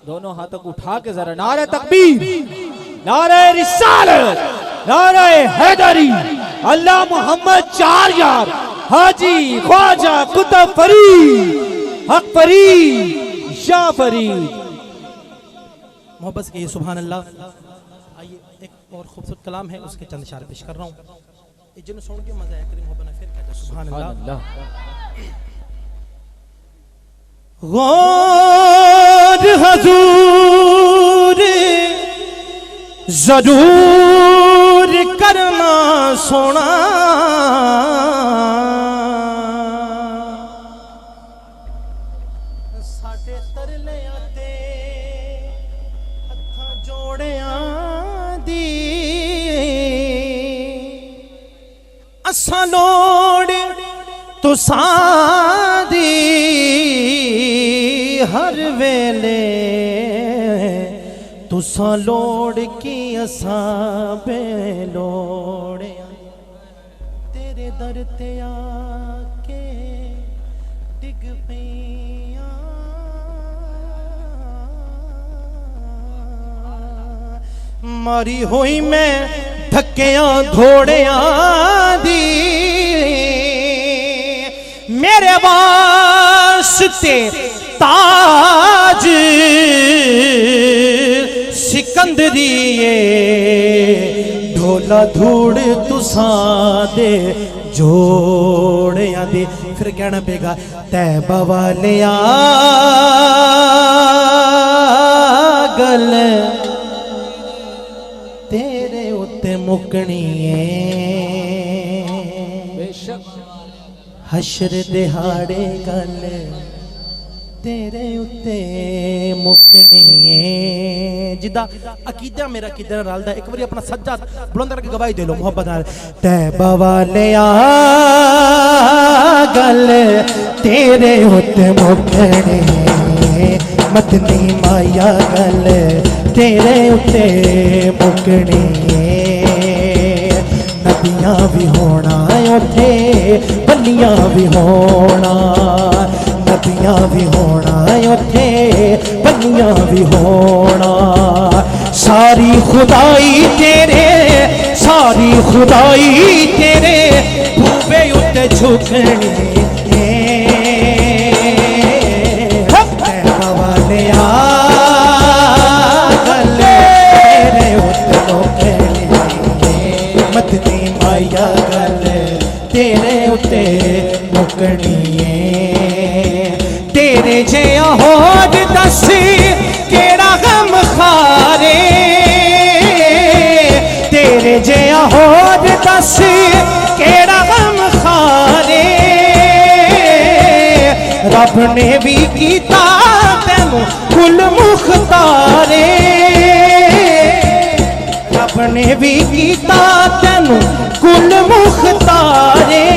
दोनों हाथों को उठा के जरा नारे तकबीर, नारे रिसालत, नारे हैदरी, अल्लाह मोहम्मद चार यार, हाजी ख्वाजा कुतुब फरीद, हक फरीद, शाह फरीद। मोहब्बत से सुभान अल्लाह। आइए एक और खूबसूरत कलाम है, उसके चंद इशारे पेश कर रहा हूँ, जिन्हें सुन के मजा आया करीम मोहब्बत ने फिर कहते सुभान अल्लाह। गौर हजूर जरूर करना सोना, साडे तरलियां ते हत्थां जोड़ियां दी असां लोड़ तुसां दी हर वेले, तुसां लोड़ की असां बेलोड़ियां, तेरे दर ते आके डिग पईयां, मारी होई मैं धक्कियां घोड़ियां दी, मेरे वास्ते ताज सिकंदरिए, ढोला धूड़ तुसां दे जोड़ियां दे। फिर कहना पेगा तैबा वालिया गल तेरे उत्ते मुकनी है, हशर दिहाड़े गल तेरे उत्ते मुकनी है। जिदा अकीदा मेरा किधर रलदा, एक बारी अपना सज्जा बुलंद करके गवाही दे लो मोहब्बत नाल। तैबा वालिया गल तेरे उत्ते मुकनी है, मदनी माया गल तेरे उत्ते मुकनी है। नबियां भी होना उथे, बलियां भी होना, नबियां भी होना उथे, बलियां भी होना। सारी खुदाई तेरे, सारी खुदाई तेरे भूवे उत्ते झुकनी है। तैबा वालिया गल तेरे उत्ते मुकनी है, मदनी माया गल तेरे उत्ते मुकनी है। तेरे जिहा होद दस केड़ा गम खारे, तेरे जिहा होद दस केड़ा गम खारे, रब ने भी कीता तैनू कुल मुख्तारे, रब ने भी कीता तैनू कुल मुख्तारे।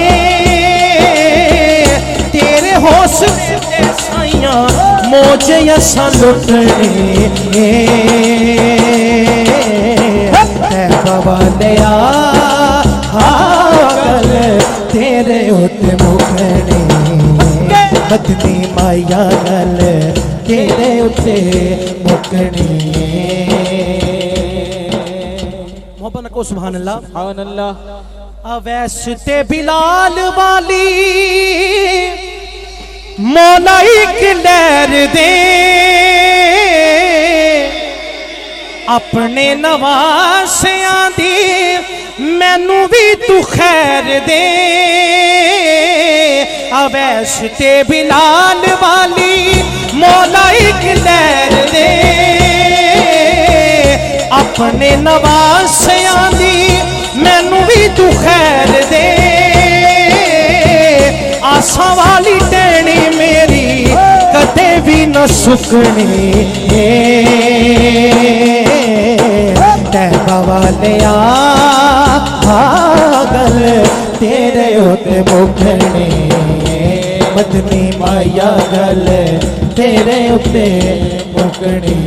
तेरे हौसले ते साइयां मौजे असां लुटने, तैबा वालिया गल तेरे उत्ते मुकनी, मदनी माया गल तेरे उत्ते मुकनी। मोहब्बत को सुभान अल्लाह। सुभान अल्लाह। अवैस ते बिलाल वाली मौला इक लहर दे, अपने नवासियां दी मैनू भी तू खैर दे। अवैस ते बिलाल वाली मौला इक लहर दे, अपने नवासियां दी मैनू भी तू खैर दे। आसा वाली टहनी मेरी कदे भी न सुकनी, तैबा वालिया गल तेरे उत्ते मुकनी, मदनी माया गल तेरे उत्ते मुकनी।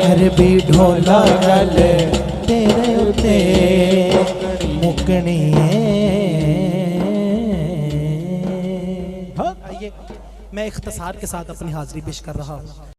अरबी ढोला गल तेरे उत्ते मुकनी। आइए मैं इख्तिसार के साथ अपनी हाजिरी पेश कर रहा हूँ।